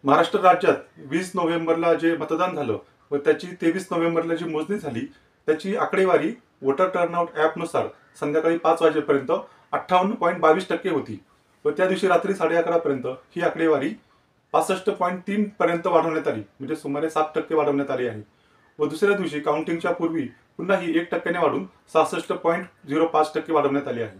महाराष्ट्र राज्यात 20 नोव्हेंबरला जे मतदान झालं व त्याची 23 नोव्हेंबरला जी मोजणी झाली त्याची आकडेवारी वोटर टर्नआउट ॲपनुसार संध्याकाळी 5 वाजेपर्यंत 58.22% होती व त्या दिवशी रात्री 11:30 पर्यंत ही आकडेवारी 65.3 पर्यंत वाढवण्यात आली, म्हणजे सुमारे 7% वाढवण्यात आली आहे. व दुसऱ्या दिवशी काउंटिंगच्या पूर्वी पुन्हा ही 1%ने वाढून 66.05% वाढवण्यात आली आहे.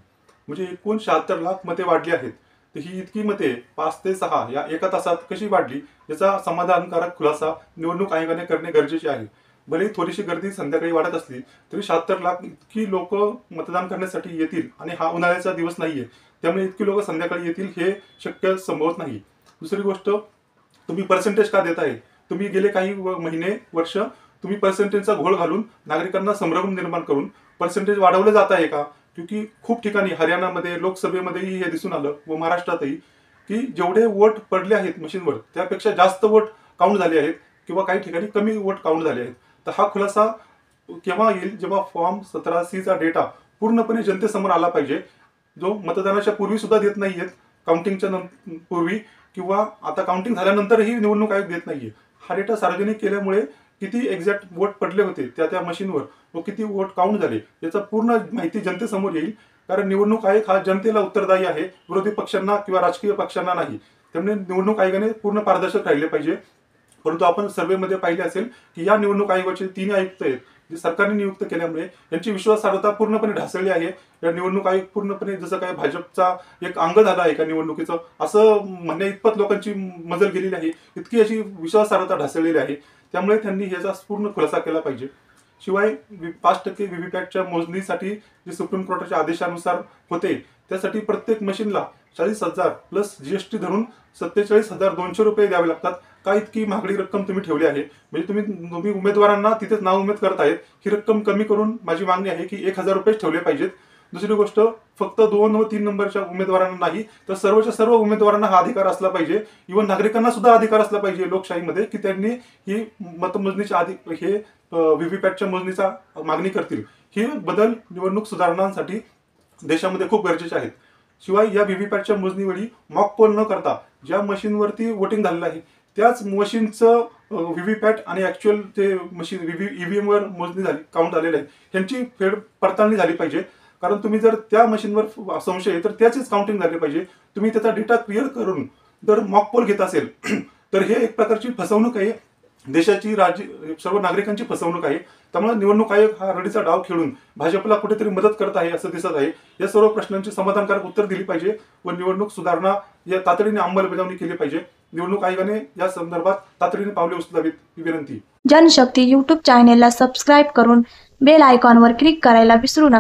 म्हणजे एकूण 76 लाख मते वाढली आहेत. तर ही इतकी मते 5 ते 6 या एका तासात कशी वाढली याचा समाधानकारक खुलासा निवडणूक आयोगाने करणे गरजेचे आहे. भले थोडीशी गर्दी संध्याकाळी वाढत असली तरी 76 लाख इतकी लोक मतदान करण्यासाठी येतील आणि हा उन्हाळ्याचा दिवस नाहीये, त्यामुळे इतकी लोक संध्याकाळी येतील हे शक्य संभवत नाही. दुसरी गोष्ट, तुम्ही पर्सेंटेज का देत आहे? तुम्ही गेले काही महिने वर्ष तुम्ही पर्सेंटेजचा घोळ घालून नागरिकांना संभ्रम निर्माण करून पर्सेंटेज वाढवलं जात आहे का? क्योंकि खूप ठिकाणी हरियाणामध्ये लोकसभेमध्येही हे दिसून आलं व महाराष्ट्रातही की जेवढे वोट पडले आहेत मशीनवर त्यापेक्षा जास्त वोट काउंट झाले आहेत किंवा काही ठिकाणी कमी वोट काउंट झाले आहेत. तर हा खुलासा केव्हा येईल? जेव्हा फॉर्म 17C चा डेटा पूर्णपणे जनतेसमोर आला पाहिजे, जो मतदानाच्या पूर्वी सुद्धा देत नाहीयेत, काउंटिंगच्या पूर्वी किंवा आता काउंटिंग झाल्यानंतरही निवडणूक आयोग देत नाहीये. हा डेटा सार्वजनिक केल्यामुळे किती एक्झॅक्ट वोट पडले होते त्या मशीनवर व किती वोट काउंट झाले याचा पूर्ण माहिती जनतेसमोर येईल. कारण निवडणूक आयोग हा जनतेला उत्तरदायी आहे, विरोधी पक्षांना किंवा राजकीय पक्षांना नाही. त्यामुळे निवडणूक आयोगाने पूर्ण पारदर्शक राहिले पाहिजे. परंतु आपण सर्वेमध्ये पाहिले असेल की या निवडणूक आयोगाचे 3 आयुक्त आहेत जे सरकारने नियुक्त केल्यामुळे यांची विश्वासार्हता पूर्णपणे ढासळली आहे. या निवडणूक आयोग पूर्णपणे जसं काय भाजपचा एक अंग झाला आहे का निवडणुकीचं, असं म्हणण्या इतपत लोकांची मजल गेलेली आहे, इतकी अशी विश्वासार्हता ढासळलेली आहे. त्यामुळे त्यांनी याचा पूर्ण खुलासा केला पाहिजे. शिवाय 5% व्हीव्हीपॅटच्या मोजणीसाठी जे सुप्रीम कोर्टाच्या आदेशानुसार होते त्यासाठी प्रत्येक मशीनला 40,000 प्लस जीएसटी धरून 47,200 रुपये द्यावे लागतात. का इतकी महागडी रक्कम तुम्ही ठेवली आहे? म्हणजे तुम्ही उमेदवारांना तिथेच नाउमेद करत आहेत. ही रक्कम कमी करून माझी मागणी आहे की 1,000 रुपये ठेवले पाहिजेत. दुसरी गोष्ट, फक्त 2 व 3 नंबरच्या उमेदवारांना नाही तर सर्वच्या सर्व उमेदवारांना हा अधिकार असला पाहिजे. इव्हन नागरिकांना सुद्धा अधिकार असला पाहिजे लोकशाहीमध्ये की त्यांनी ही मतमोजणीच्या आधी हे व्हीव्हीपॅटच्या मोजणीचा मागणी करतील. हे बदल निवडणूक सुधारणांसाठी देशामध्ये खूप गरजेचे आहेत. शिवाय या व्हीव्हीपॅटच्या मोजणीवेळी मॉक पोल न करता ज्या मशीनवरती वोटिंग झालेलं आहे त्याच मशीनचं व्हीव्हीपॅट आणि ऍक्च्युअल ते मशीन ईव्हीएम वर मोजणी झाली, काउंट झालेलं आहे, यांची फेड पडताळणी झाली पाहिजे. कारण तुम्ही जर त्या मशीनवर संशय आहे तर त्याचीच काउंटिंग झाली पाहिजे. तुम्ही त्याचा डेटा क्लिअर करून जर मॉक पोल घेत असेल तर हे एक प्रकारची फसवणूक आहे, देशाची सर्व नागरिकांची फसवणूक आहे. त्यामुळे निवडणूक आयोग हा रडीचा डाव खेळून भाजपला कुठेतरी मदत करत आहे असं दिसत आहे. या सर्व प्रश्नांची समाधानकारक उत्तर दिली पाहिजे व निवडणूक सुधारणा या तातडीने अंमलबजावणी केली पाहिजे. निवडणूक आयोगाने या संदर्भात तातडीने पावले उचलावीत ही विनंती. जनशक्ती YouTube चॅनेलला सबस्क्राईब करून बेल आयकॉनवर क्लिक करायला विसरू नका.